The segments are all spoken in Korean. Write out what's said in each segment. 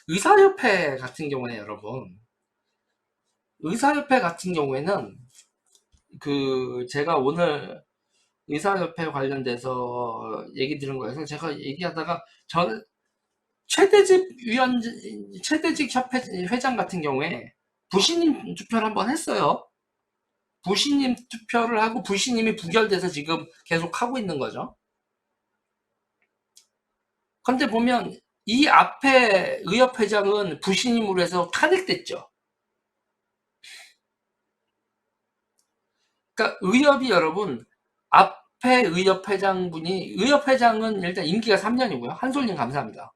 의사협회 같은 경우에 여러분, 의사협회 같은 경우에는 제가 오늘 의사협회 관련돼서 얘기 들은 거여서 제가 얘기하다가 저는 최대직 협회 회장 같은 경우에 부시님 투표를 한번 했어요. 부시님 투표를 하고 부시님이 부결돼서 지금 계속 하고 있는 거죠. 근데 보면 이 앞에 의협회장은 부시님으로 해서 탄핵됐죠. 그러니까 의협이 여러분 앞에 의협회장분이 의협회장은 일단 임기가 3년이고요. 한솔님 감사합니다.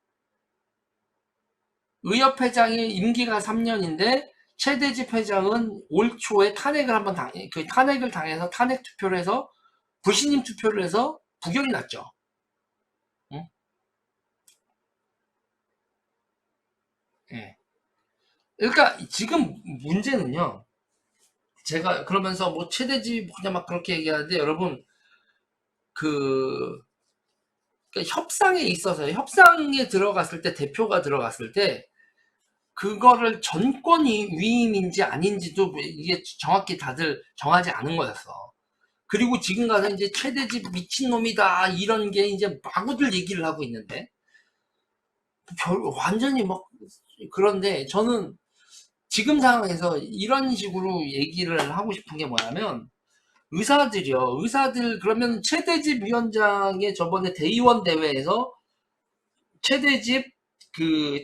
의협회장이 임기가 3년인데 최대집 회장은 올 초에 탄핵을 당해서 탄핵 투표를 해서 불신임 투표를 해서 부결이 났죠. 응? 예. 그러니까 지금 문제는요. 제가 그러면서 뭐 최대집 그냥 막 그렇게 얘기하는데 여러분 그 그러니까 협상에 있어서 협상에 들어갔을 때 대표가 들어갔을 때 그거를 전권이 위임인지 아닌지도 이게 정확히 다들 정하지 않은 거였어. 그리고 지금 가서 이제 최대집 미친놈이다 이런 게 이제 마구들 얘기를 하고 있는데 완전히 막 그런데 저는 지금 상황에서 이런 식으로 얘기를 하고 싶은 게 뭐냐면 의사들 그러면 최대집 위원장의 저번에 대의원 대회에서 최대집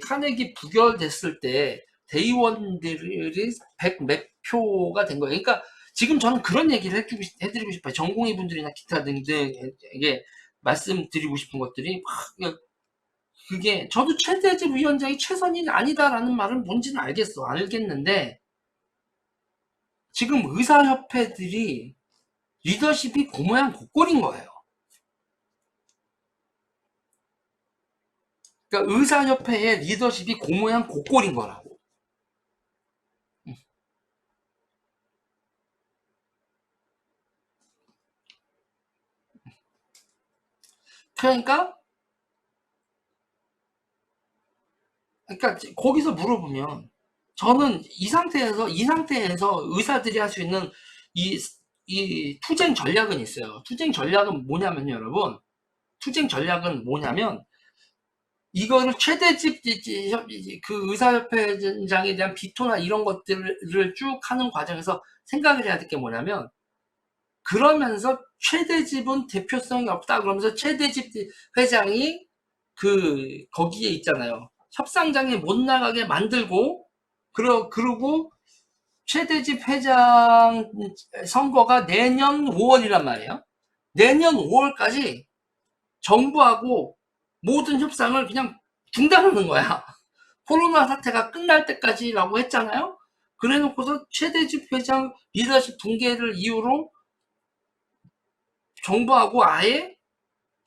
탄핵이 부결됐을 때 대의원들이 100 몇 표가 된 거예요. 그러니까 지금 저는 그런 얘기를 해드리고 싶어요. 전공의 분들이나 기타 등등에게 말씀드리고 싶은 것들이 그게 저도 최대집 위원장이 최선이 아니다라는 말은 뭔지는 알겠는데 지금 의사협회들이 리더십이 고모양 고꼴인 거예요. 그러니까 의사협회의 리더십이 고모양 고꼴인 거라고. 그러니까 거기서 물어보면 저는 이 상태에서 의사들이 할 수 있는 이, 이 투쟁 전략은 있어요. 투쟁 전략은 뭐냐면요, 여러분. 투쟁 전략은 뭐냐면 이거를 최대집 그 의사협회장에 대한 비토나 이런 것들을 쭉 하는 과정에서 생각을 해야 될 게 뭐냐면 그러면서 최대집은 대표성이 없다 그러면서 최대집 회장이 거기에 있잖아요. 협상장에 못 나가게 만들고 그러고 최대집 회장 선거가 내년 5월이란 말이에요. 내년 5월까지 정부하고 모든 협상을 그냥 중단하는 거야. 코로나 사태가 끝날 때까지라고 했잖아요. 그래 놓고서 최대집 회장 리더십 붕괴를 이유로 정부하고 아예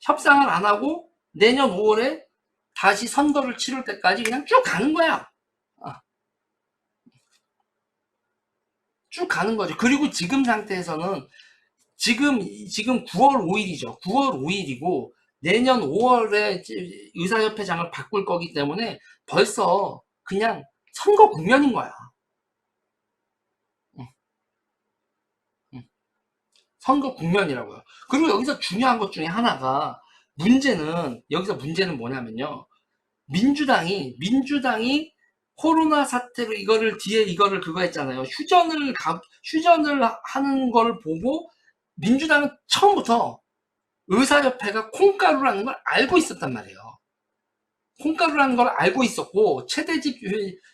협상을 안 하고 내년 5월에 다시 선거를 치를 때까지 그냥 쭉 가는 거야. 쭉 가는 거죠. 그리고 지금 상태에서는 지금 9월 5일이죠. 9월 5일이고 내년 5월에 의사협회장을 바꿀 거기 때문에 벌써 그냥 선거 국면인 거야. 응, 응. 선거 국면이라고요. 그리고 여기서 중요한 것 중에 하나가 여기서 문제는 뭐냐면요. 민주당이 코로나 사태로 이거를 그거 했잖아요. 휴전을 하는 걸 보고 민주당은 처음부터 의사협회가 콩가루라는 걸 알고 있었단 말이에요. 콩가루라는 걸 알고 있었고 최대집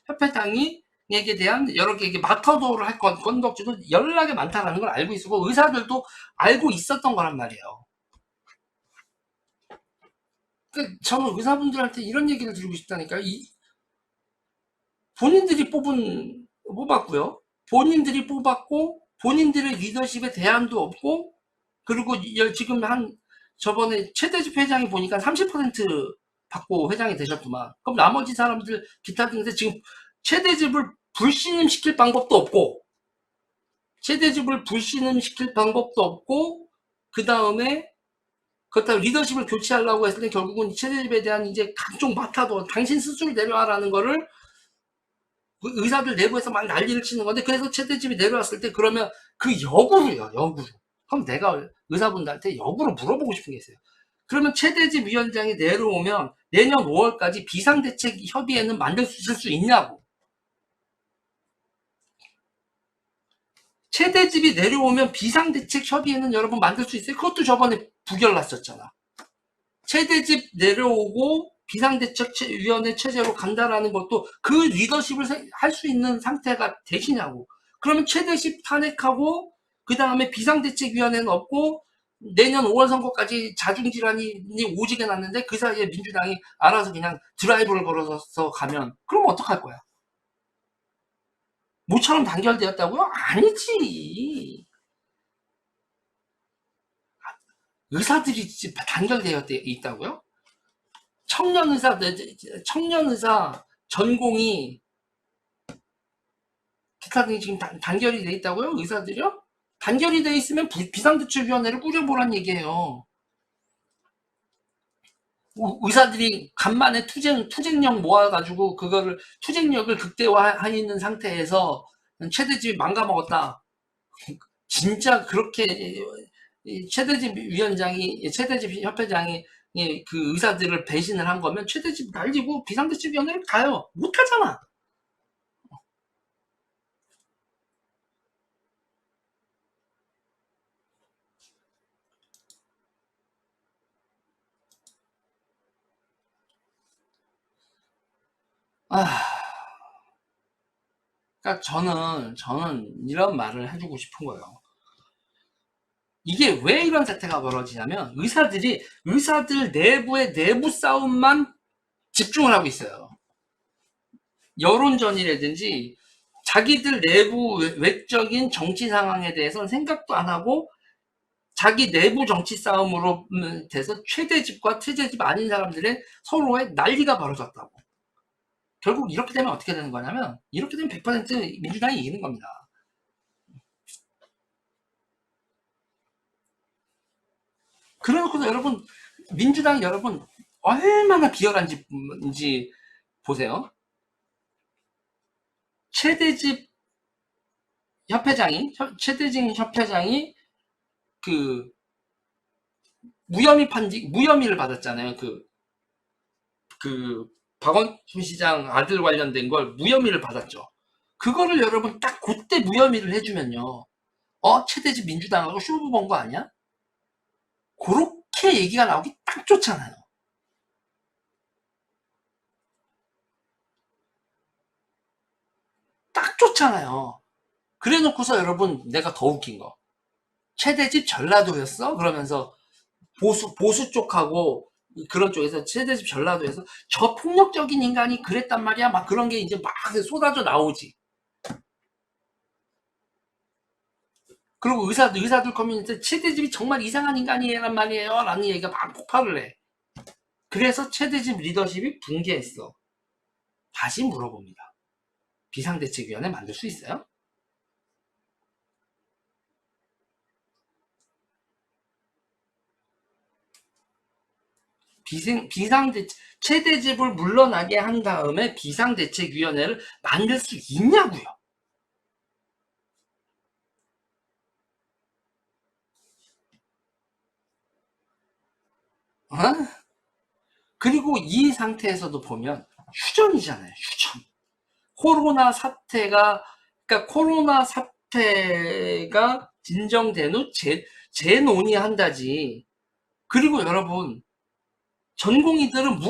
협회장이 에게 대한 여러 개 마터도를 할 건덕지도 연락이 많다라는 걸 알고 있었고 의사들도 알고 있었던 거란 말이에요. 저는 의사분들한테 이런 얘기를 드리고 싶다니까. 본인들이 뽑았고요. 본인들이 뽑았고 본인들의 리더십에 대안도 없고 그리고 지금 저번에 최대집 회장이 보니까 30% 받고 회장이 되셨구만. 그럼 나머지 사람들 기타 등등 지금 최대집을 불신임시킬 방법도 없고 최대집을 불신임시킬 방법도 없고 그 다음에 그렇다고 리더십을 교체하려고 했을 때 결국은 체대집에 대한 이제 각종 맡아도 당신 스스로 내려와라는 거를 의사들 내부에서 막 난리를 치는 건데, 그래서 체대집이 내려왔을 때 그러면 그 역으로요, 역으로. 그럼 내가 의사분들한테 역으로 물어보고 싶은 게 있어요. 그러면 체대집 위원장이 내려오면 내년 5월까지 비상대책 협의회는 만들 수 있냐고. 체대집이 내려오면 비상대책 협의회는 여러분 만들 수 있어요? 그것도 저번에 부결났었잖아. 체대집 내려오고 비상대책위원회 체제로 간다라는 것도 그 리더십을 할 수 있는 상태가 되시냐고. 그러면 체대집 탄핵하고 그 다음에 비상대책위원회는 없고 내년 5월 선거까지 자중질환이 오지게 났는데 그 사이에 민주당이 알아서 그냥 드라이브를 걸어서 가면 그럼 어떡할 거야? 모처럼 단결되었다고요? 아니지. 의사들이 단결되어 있다고요? 청년의사 전공이 기타 등이 지금 단결이 돼 있다고요? 의사들이요? 단결이 돼 있으면 비상대책위원회를 꾸려보란 얘기예요. 의사들이 간만에 투쟁력 모아가지고 그거를 투쟁력을 극대화하는 상태에서 최대집이 망가먹었다. 진짜 그렇게 최대집 위원장이 최대집 협회장이 그 의사들을 배신을 한 거면 최대집 날리고 비상대책위원회를 가요. 못하잖아. 아, 그러니까 저는 이런 말을 해주고 싶은 거예요. 이게 왜 이런 사태가 벌어지냐면 의사들 내부의 내부 싸움만 집중을 하고 있어요. 여론전이라든지 자기들 내부 외적인 정치 상황에 대해서는 생각도 안 하고 자기 내부 정치 싸움으로 돼서 최대집과 최대집 아닌 사람들의 서로의 난리가 벌어졌다고. 결국 이렇게 되면 어떻게 되는 거냐면 이렇게 되면 100% 민주당이 이기는 겁니다. 그래놓고서 여러분 민주당 여러분 얼마나 비열한지 보세요. 최대집 최대집 협회장이 그 무혐의를 받았잖아요. 그 박원순 시장 아들 관련된 걸 무혐의를 받았죠. 그거를 여러분 딱 그때 무혐의를 해주면요. 최대집 민주당하고 쇼부 본 거 아니야? 그렇게 얘기가 나오기 딱 좋잖아요. 딱 좋잖아요. 그래 놓고서 여러분 내가 더 웃긴 거. 최대집 전라도였어? 그러면서 보수 쪽하고 그런 쪽에서 최대집 전라도에서 저 폭력적인 인간이 그랬단 말이야. 막 그런 게 이제 막 쏟아져 나오지. 그리고 의사들 커뮤니티 최대집이 정말 이상한 인간이란 말이에요. 라는 얘기가 막 폭발을 해. 그래서 최대집 리더십이 붕괴했어. 다시 물어봅니다. 비상대책위원회 만들 수 있어요? 최대집을 물러나게 한 다음에 비상대책위원회를 만들 수 있냐고요. 어? 그리고 이 상태에서도 보면 휴전이잖아요. 휴전. 코로나 사태가 그러니까 코로나 사태가 진정된 후 재논의한다지. 그리고 여러분 전공의들은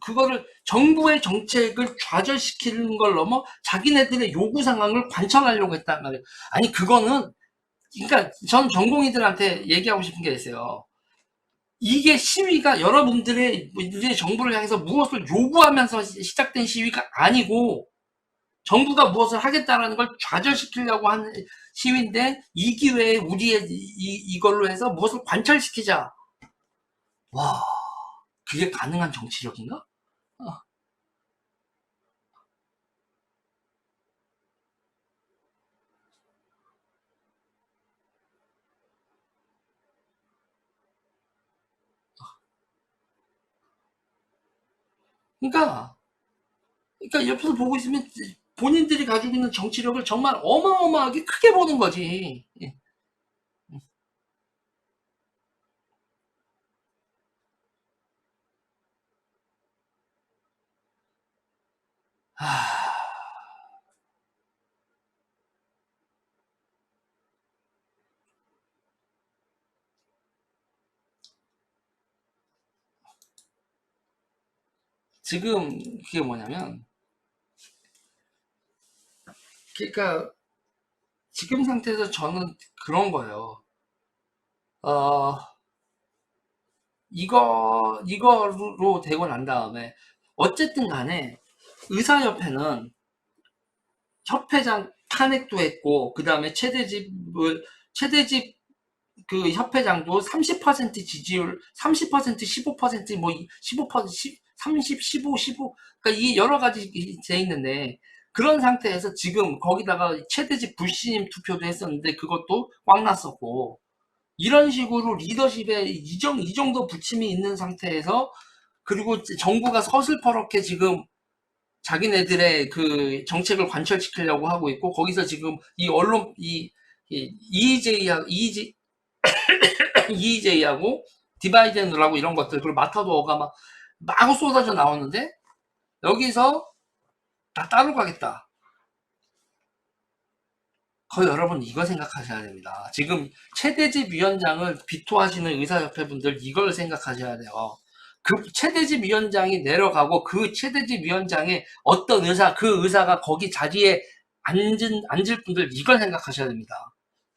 그거를 정부의 정책을 좌절시키는 걸 넘어 자기네들의 요구 상황을 관철하려고 했단 말이에요. 아니 그거는 그러니까 전 전공의들한테 얘기하고 싶은 게 있어요. 이게 시위가 여러분들의 정부를 향해서 무엇을 요구하면서 시작된 시위가 아니고 정부가 무엇을 하겠다라는 걸 좌절시키려고 하는 시위인데 이 기회에 우리의 이걸로 해서 무엇을 관철시키자. 와, 그게 가능한 정치력인가? 그러니까 옆에서 보고 있으면 본인들이 가지고 있는 정치력을 정말 어마어마하게 크게 보는 거지. 예. 하, 지금 그게 뭐냐면, 그러니까 지금 상태에서 저는 그런 거예요. 어, 이거로 되고 난 다음에 어쨌든 간에 의사협회는 협회장 탄핵도 했고, 그 다음에 최대집 그 협회장도 30% 지지율, 30%, 15%, 15%, 30, 15, 15, 그러니까 이 여러 가지 돼 있는데, 그런 상태에서 지금 거기다가 최대집 불신임 투표도 했었는데 그것도 꽝 났었고, 이런 식으로 리더십에 이 정도 부침이 있는 상태에서, 그리고 정부가 서슬퍼렇게 지금 자기네들의 그 정책을 관철시키려고 하고 있고, 거기서 지금 이 언론, EJ하고 디바이드 앤 룰하고 이런 것들, 그리고 마타도어가 막 마구 쏟아져 나오는데, 여기서 다 따로 가겠다. 거의 여러분 이거 생각하셔야 됩니다. 지금 최대집 위원장을 비토하시는 의사협회 분들 이걸 생각하셔야 돼요. 그 최대집 위원장이 내려가고 그 최대집 위원장의 어떤 그 의사가 거기 자리에 앉을 분들 이걸 생각하셔야 됩니다.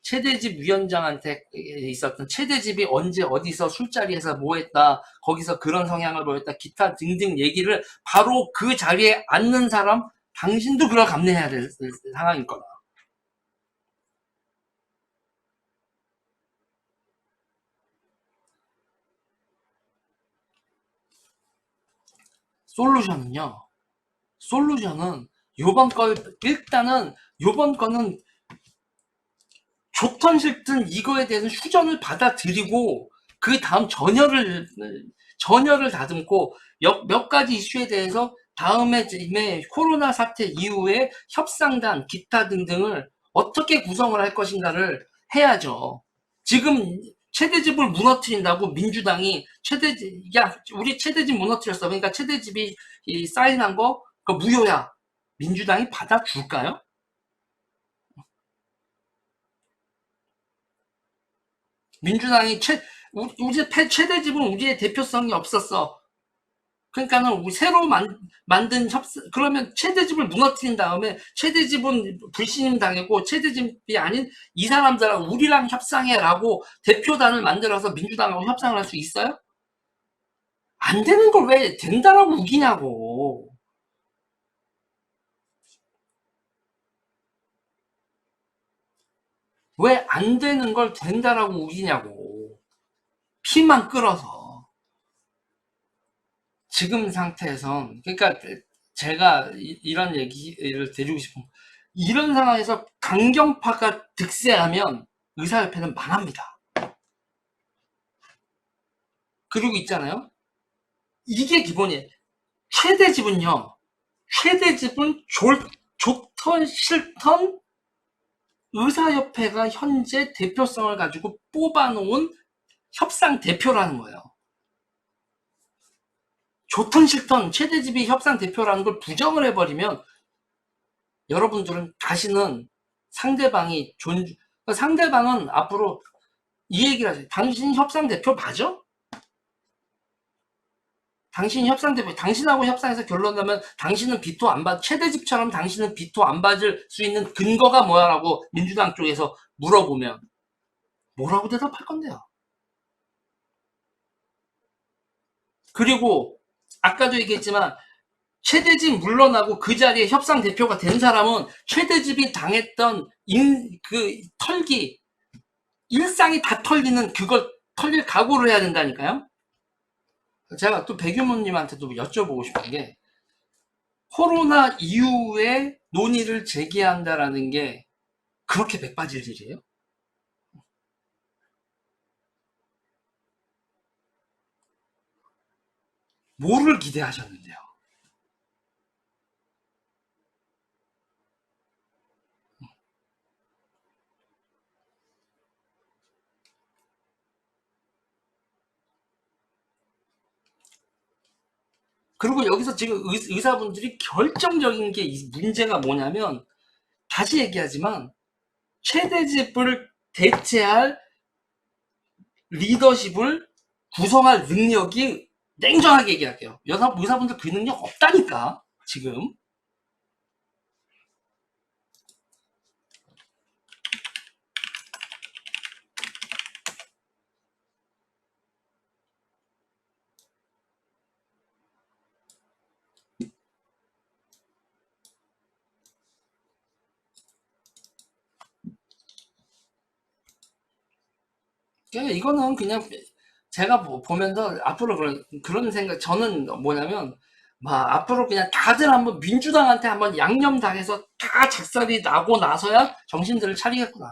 최대집 위원장한테 있었던 최대집이 언제 어디서 술자리에서 뭐 했다, 거기서 그런 성향을 보였다, 기타 등등 얘기를 바로 그 자리에 앉는 사람, 당신도 그걸 감내해야 될 상황일 거다. 솔루션은요. 솔루션은 요번 거 일단은 요번 거는 좋든 싫든 이거에 대해서 휴전을 받아들이고 그 다음 전열을 다듬고 몇 가지 이슈에 대해서 다음에 코로나 사태 이후에 협상단 기타 등등을 어떻게 구성을 할 것인가를 해야죠. 지금 최대집을 무너뜨린다고 민주당이 우리 최대집 무너뜨렸어, 그러니까 최대집이 사인한 거 그 무효야, 민주당이 받아줄까요? 민주당이 최대집은 우리의 대표성이 없었어. 그러니까는 우리 새로 만든 그러면 최대집을 무너뜨린 다음에 최대집은 불신임 당했고 최대집이 아닌 이 사람들하고 우리랑 협상해라고 대표단을 만들어서 민주당하고 협상을 할 수 있어요? 안 되는 걸 왜 된다라고 우기냐고. 왜 안 되는 걸 된다라고 우기냐고. 피만 끌어서. 지금 상태에선, 그러니까 제가 런 얘기를 드리고 싶은, 이런 상황에서 강경파가 득세하면 의사협회는 망합니다. 그리고 있잖아요. 이게 기본이에요. 최대집은요. 최대집은 좋던 싫던 의사협회가 현재 대표성을 가지고 뽑아놓은 협상 대표라는 거예요. 좋던 싫던 최대집이 협상 대표라는 걸 부정을 해버리면 여러분들은 다시는 상대방은 앞으로 이 얘기를 하세요. 당신 협상 대표 맞아? 당신이 협상 대표, 당신하고 협상해서 결론 나면 당신은 비토 안 받, 최대집처럼 당신은 비토 안 받을 수 있는 근거가 뭐야라고 민주당 쪽에서 물어보면 뭐라고 대답할 건데요? 그리고 아까도 얘기했지만 최대집 물러나고 그 자리에 협상 대표가 된 사람은 최대집이 당했던 털기, 일상이 다 털리는, 그걸 털릴 각오를 해야 된다니까요. 제가 또 백유모님한테도 여쭤보고 싶은 게, 코로나 이후에 논의를 재개한다라는 게 그렇게 백바질 일이에요? 뭐를 기대하셨는데요? 그리고 여기서 지금 의사분들이 결정적인 게 문제가 뭐냐면, 다시 얘기하지만 최대집을 대체할 리더십을 구성할 능력이, 냉정하게 얘기할게요, 의사분들 그 능력 없다니까 지금. 그러니까 이거는 그냥 제가 보면서 앞으로 그런 생각, 저는 뭐냐면, 막 앞으로 그냥 다들 한번 민주당한테 한번 양념당해서 다 작살이 나고 나서야 정신들을 차리겠구나.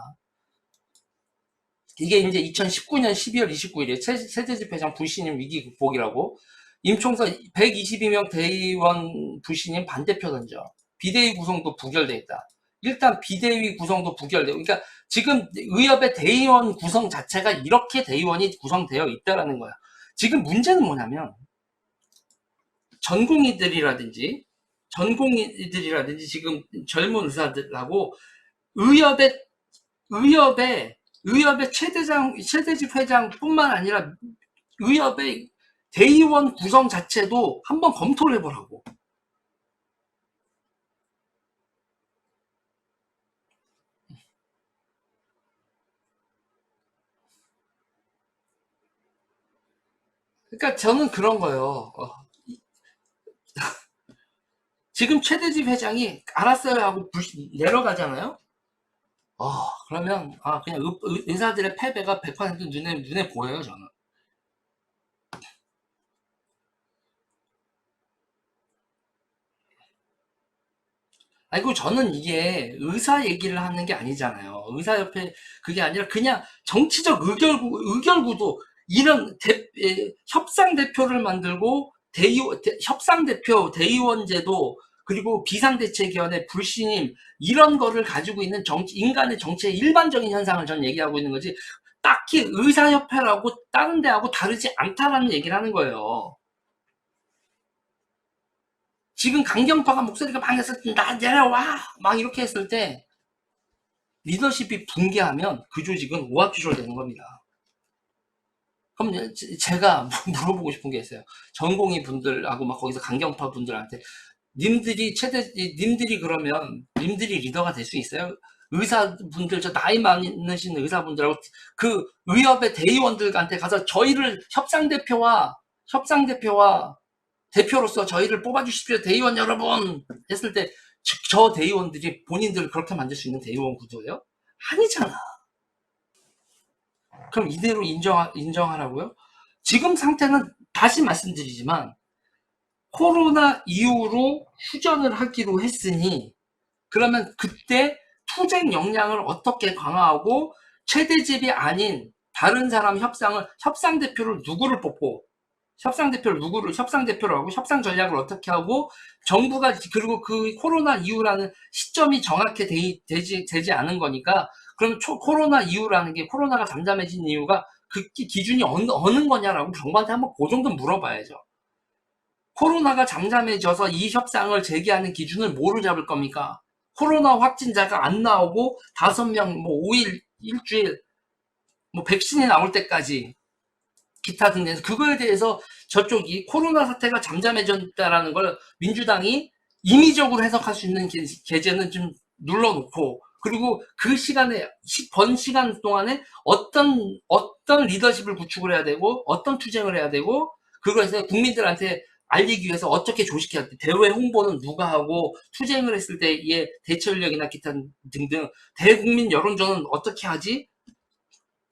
이게 이제 2019년 12월 29일에 세대집회장 불신임 위기 극복이라고, 임총선 122명 대의원 불신임 반대표 던져, 비대위 구성도 부결돼 있다. 일단 비대위 구성도 부결되고, 그러니까 지금 의협의 대의원 구성 자체가 이렇게 대의원이 구성되어 있다라는 거야. 지금 문제는 뭐냐면, 전공의들이라든지 지금 젊은 의사들하고 의협의 의협의 최대집 회장뿐만 아니라 의협의 대의원 구성 자체도 한번 검토를 해보라고. 그러니까 저는 그런 거예요. 지금 최대집 회장이 알았어요 하고 내려가잖아요. 그러면 그냥 의사들의 패배가 100% 눈에 보여요, 저는. 아이고, 저는 이게 의사 얘기를 하는 게 아니잖아요. 의사협회 그게 아니라 그냥 정치적 의결구도, 이런 협상 대표를 만들고 협상 대표 대의원 제도, 그리고 비상대책위원회 불신임, 이런 거를 가지고 있는 인간의 정치의 일반적인 현상을 전 얘기하고 있는 거지, 딱히 의사협회라고 다른 데하고 다르지 않다라는 얘기를 하는 거예요. 지금 강경파가 목소리가 막 했을 때, 나 내려와! 막 이렇게 했을 때, 리더십이 붕괴하면 그 조직은 오합지졸 되는 겁니다. 그럼 제가 물어보고 싶은 게 있어요. 전공의 분들하고 막 거기서 강경파 분들한테, 님들이 그러면, 님들이 리더가 될 수 있어요? 의사분들, 저 나이 많으신 의사분들하고 그 의협의 대의원들한테 가서 저희를 협상대표와 대표로서 저희를 뽑아주십시오, 대의원 여러분! 했을 때, 저 대의원들이 본인들을 그렇게 만들 수 있는 대의원 구조예요? 아니잖아. 그럼 이대로 인정하라고요? 지금 상태는, 다시 말씀드리지만, 코로나 이후로 휴전을 하기로 했으니, 그러면 그때 투쟁 역량을 어떻게 강화하고, 최대집이 아닌 다른 사람 협상대표를 누구를 뽑고, 협상대표를 하고, 협상 전략을 어떻게 하고, 정부가, 그리고 그 코로나 이후라는 시점이 정확히 되지 않은 거니까, 그럼 코로나 이후라는 게, 코로나가 잠잠해진 이유가 그 기준이 어느 거냐라고 정부한테 한번 그 정도 물어봐야죠. 코로나가 잠잠해져서 이 협상을 재개하는 기준을 뭐로 잡을 겁니까? 코로나 확진자가 안 나오고 5명, 5일, 일주일, 백신이 나올 때까지, 기타 등등, 그거에 대해서 저쪽이 코로나 사태가 잠잠해졌다라는 걸 민주당이 임의적으로 해석할 수 있는 계제는 좀 눌러놓고, 그리고 그 시간에, 시간 동안에 어떤 리더십을 구축을 해야 되고, 어떤 투쟁을 해야 되고, 그거에서 국민들한테 알리기 위해서 어떻게 조직해야 돼, 대외 홍보는 누가 하고, 투쟁을 했을 때의 대처 인력이나 기타 등등, 대국민 여론전은 어떻게 하지,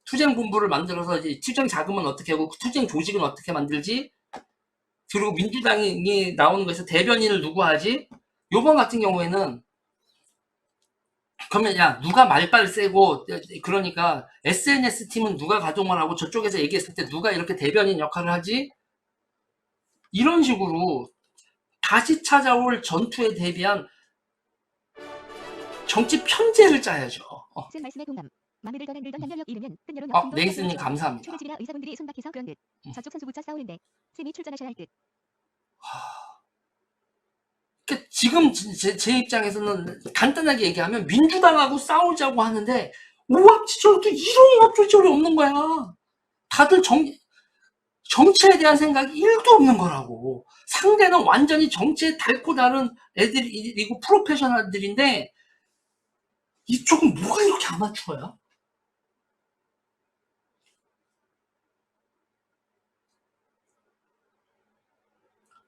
투쟁 본부를 만들어서 이제 투쟁 자금은 어떻게 하고, 투쟁 조직은 어떻게 만들지, 그리고 민주당이 나오는 거에서 대변인을 누구 하지. 요번 같은 경우에는, 그러면 야, 누가 말빨 세고, 그러니까 SNS 팀은 누가 가동을 하고, 저쪽에서 얘기했을 때 누가 이렇게 대변인 역할을 하지, 이런 식으로 다시 찾아올 전투에 대비한 정치 편제를 짜야죠. 말씀에 동감. 마음을 더 만들던 단결력 잃으면 뜬여론 네이스님 감사합니다. 최대집이나 의사분들이 손 밖에서 그런 듯. 저쪽 선수부터 싸우는데 쌤이 출전하셔야 할 듯. 지금 제 입장에서는 간단하게 얘기하면 민주당하고 싸우자고 하는데 오합지졸도 이런 오합지졸이 없는 거야. 다들 정치에 대한 생각이 1도 없는 거라고. 상대는 완전히 정치에 닳고 다른 애들이고 프로페셔널들인데 이쪽은 뭐가 이렇게 아마추어야?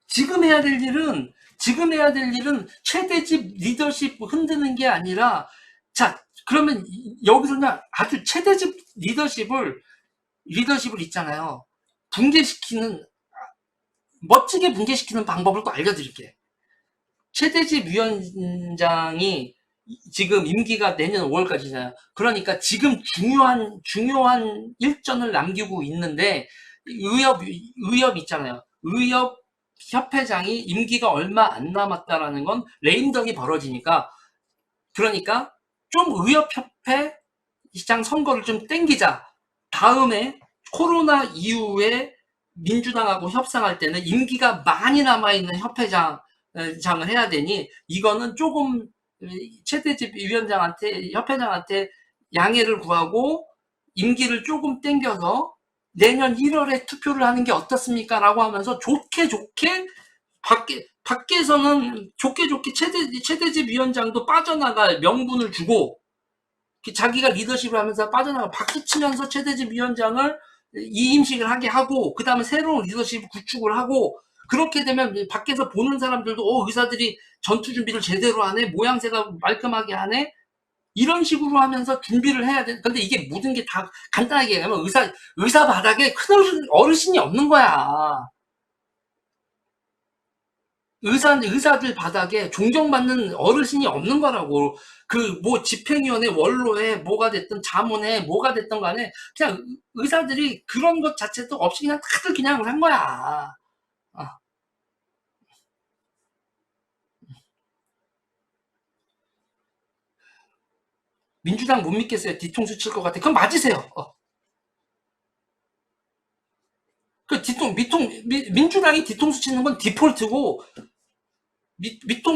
지금 해야 될 일은 최대집 리더십 흔드는 게 아니라, 자, 그러면 여기서 그냥 아주 최대집 리더십을 있잖아요. 멋지게 붕괴시키는 방법을 또 알려드릴게. 최대집 위원장이 지금 임기가 내년 5월까지잖아요. 그러니까 지금 중요한 일전을 남기고 있는데, 의협 있잖아요. 의협 협회장이 임기가 얼마 안 남았다라는 건 레임덕이 벌어지니까, 그러니까 좀 의협협회장 선거를 좀 땡기자. 다음에 코로나 이후에 민주당하고 협상할 때는 임기가 많이 남아있는 협회장을 해야 되니, 이거는 조금 최대집 협회장한테 양해를 구하고 임기를 조금 땡겨서 내년 1월에 투표를 하는 게 어떻습니까? 라고 하면서 좋게 밖에서는 좋게 최대집 위원장도 빠져나갈 명분을 주고, 자기가 리더십을 하면서 박수 치면서 최대집 위원장을 이임식을 하게 하고, 그 다음에 새로운 리더십 구축을 하고, 그렇게 되면 밖에서 보는 사람들도 의사들이 전투 준비를 제대로 하네, 모양새가 말끔하게 하네, 이런 식으로 하면서 준비를 해야 돼. 근데 이게 모든 게 다 간단하게 얘기하면 의사 바닥에 큰 어르신이 없는 거야. 의사들 바닥에 존경받는 어르신이 없는 거라고. 집행위원회 원로에 뭐가 됐든 자문에 뭐가 됐든 간에 그냥 의사들이 그런 것 자체도 없이 그냥 다들 그냥 한 거야. 아, 민주당 못 믿겠어요. 뒤통수 칠 것 같아. 그럼 맞으세요. 민주당이 뒤통수 치는 건 디폴트고,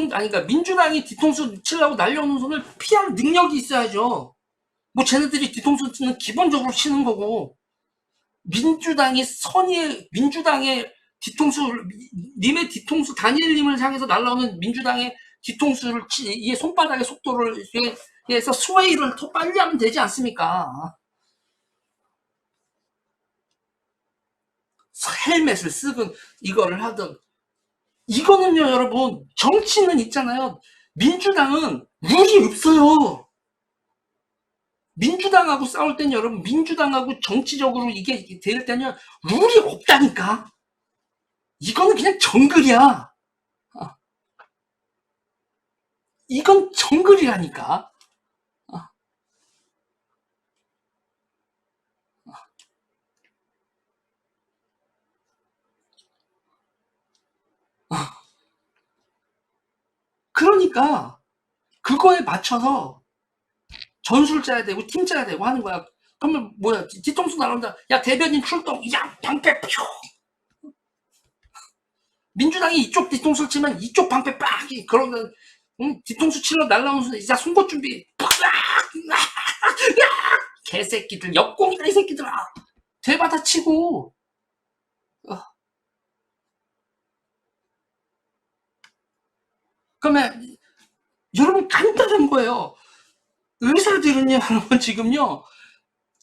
그러니까 민주당이 뒤통수 치려고 날려오는 손을 피할 능력이 있어야죠. 뭐 쟤네들이 뒤통수는 기본적으로 치는 거고, 민주당의 님의 뒤통수, 다니엘님을 향해서 날라오는 민주당의 뒤통수를 이 손바닥의 속도를 해서 스웨이를 더 빨리 하면 되지 않습니까? 헬멧을 쓰든 이거를 하든, 이거는요, 여러분, 정치는 있잖아요. 민주당은 룰이 없어요. 민주당하고 싸울 땐 여러분, 민주당하고 정치적으로 이게 될 때는 룰이 없다니까. 이거는 그냥 정글이야. 이건 정글이라니까. 그러니까 그거에 맞춰서 전술 짜야 되고 팀 짜야 되고 하는 거야. 그러면 뭐야, 뒤통수 나온다. 야, 대변인 출동. 야, 방패 표. 민주당이 이쪽 뒤통수 치면 이쪽 방패 빡. 그러면 뒤통수 치러 날라오는 순간 이제 송곳 준비. 빡. 개새끼들, 역공이다 이 새끼들아. 되받아치고. 그러면 여러분 간단한 거예요. 의사들은요, 여러분 지금요,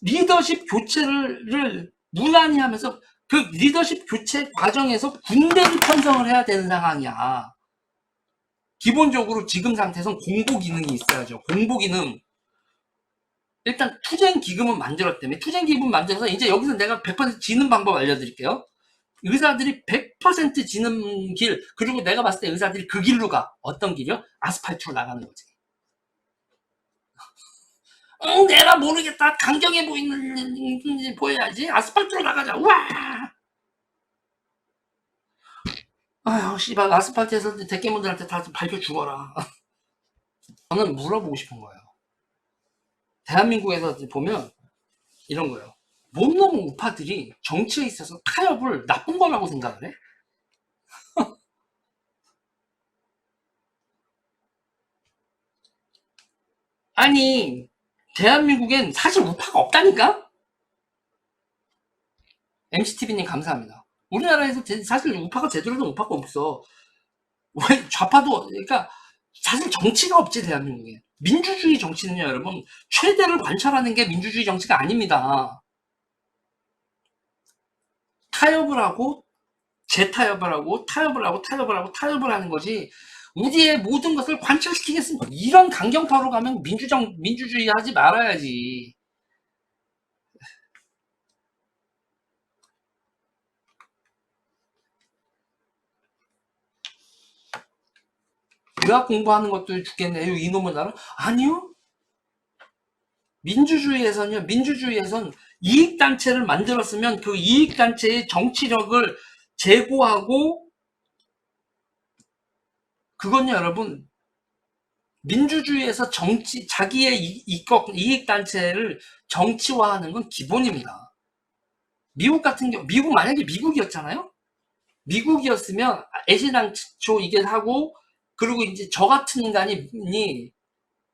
리더십 교체를 무난히 하면서 그 리더십 교체 과정에서 군대를 편성을 해야 되는 상황이야. 기본적으로 지금 상태에선 공보 기능이 있어야죠. 공보 기능. 일단 투쟁 기금은 만들었다며. 투쟁 기금 만들어서 이제 여기서 내가 100% 지는 방법 알려드릴게요. 의사들이 100% 지는 길, 그리고 내가 봤을 때 의사들이 그 길로 가. 어떤 길이요? 아스팔트로 나가는 거지. 내가 모르겠다. 강경해 보이는지 보여야지. 아스팔트로 나가자. 우와! 아휴, 씨발, 아스팔트에서 대깨문들한테 다 밟혀 죽어라. 저는 물어보고 싶은 거예요. 대한민국에서 보면 이런 거예요. 못 넘은 우파들이 정치에 있어서 타협을 나쁜 거라고 생각을 해? 아니, 대한민국엔 사실 우파가 없다니까? MCTV님 감사합니다. 우리나라에서 사실 우파가 제대로 된 우파가 없어. 왜 좌파도, 그러니까 사실 정치가 없지, 대한민국에. 민주주의 정치는요, 여러분, 최대를 관철하는 게 민주주의 정치가 아닙니다. 타협을 하고, 재타협을 하고, 타협을 하고, 타협을 하고, 타협을 하는 거지. 우리의 모든 것을 관철시키겠습니다. 이런 강경파로 가면 민주주의 하지 말아야지. 의학 공부하는 것도 죽겠네요. 이놈은 나라? 아니요. 민주주의에선 이익단체를 만들었으면 그 이익단체의 정치력을 제고하고, 그건요, 여러분, 민주주의에서 자기의 이익단체를 정치화하는 건 기본입니다. 미국 만약에 미국이었잖아요? 미국이었으면 애시당초 이게 하고, 그리고 이제 저 같은 인간이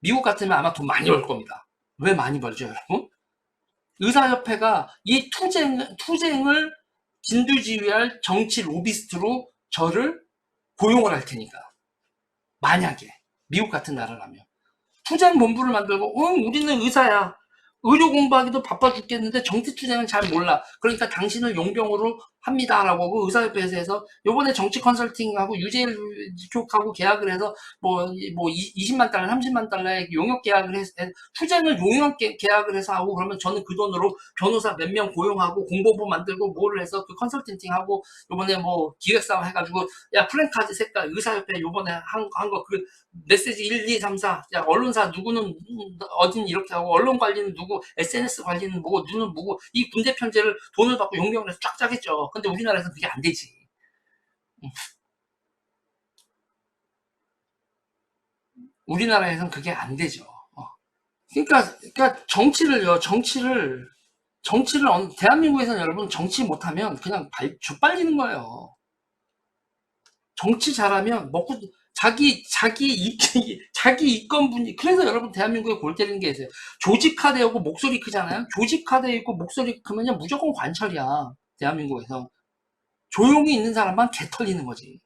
미국 같으면 아마 돈 많이 벌 겁니다. 왜 많이 벌죠, 여러분? 의사협회가 이 투쟁을 진두지휘할 정치 로비스트로 저를 고용을 할 테니까. 만약에 미국 같은 나라라면 투쟁 본부를 만들고, 우리는 의사야. 의료 공부하기도 바빠 죽겠는데 정치 투쟁은 잘 몰라. 그러니까 당신을 용병으로 합니다라고 하고, 의사협회에서 해서 요번에 정치 컨설팅하고 유재일 쪽하고 계약을 해서 뭐 20만 달러, 30만 달러의 용역 계약을 해서 투쟁을 용역 계약을 해서 하고, 그러면 저는 그 돈으로 변호사 몇 명 고용하고 공보부 만들고 뭐를 해서 그 컨설팅하고, 요번에 뭐 기획사업 해가지고, 야 플랜카드 색깔 의사협회 요번에 한 거 그 메시지 1, 2, 3, 4. 야, 언론사 누구는 어딘 이렇게 하고, 언론 관리는 누구, SNS 관리는 뭐고, 누구는 뭐고, 이 군대 편제를 돈을 받고 용병을 해서 쫙 짜겠죠. 근데 우리나라에서는 그게 안 되지. 우리나라에서는 그게 안 되죠. 그러니까 대한민국에서는 여러분 정치 못하면 그냥 죽발리는 거예요. 정치 잘하면 먹고, 자기 이권분이, 그래서 여러분 대한민국에 골 때리는 게 있어요. 조직화되고 목소리 크잖아요. 조직화되어 있고 목소리 크면 무조건 관철이야. 대한민국에서 조용히 있는 사람만 개 털리는 거지.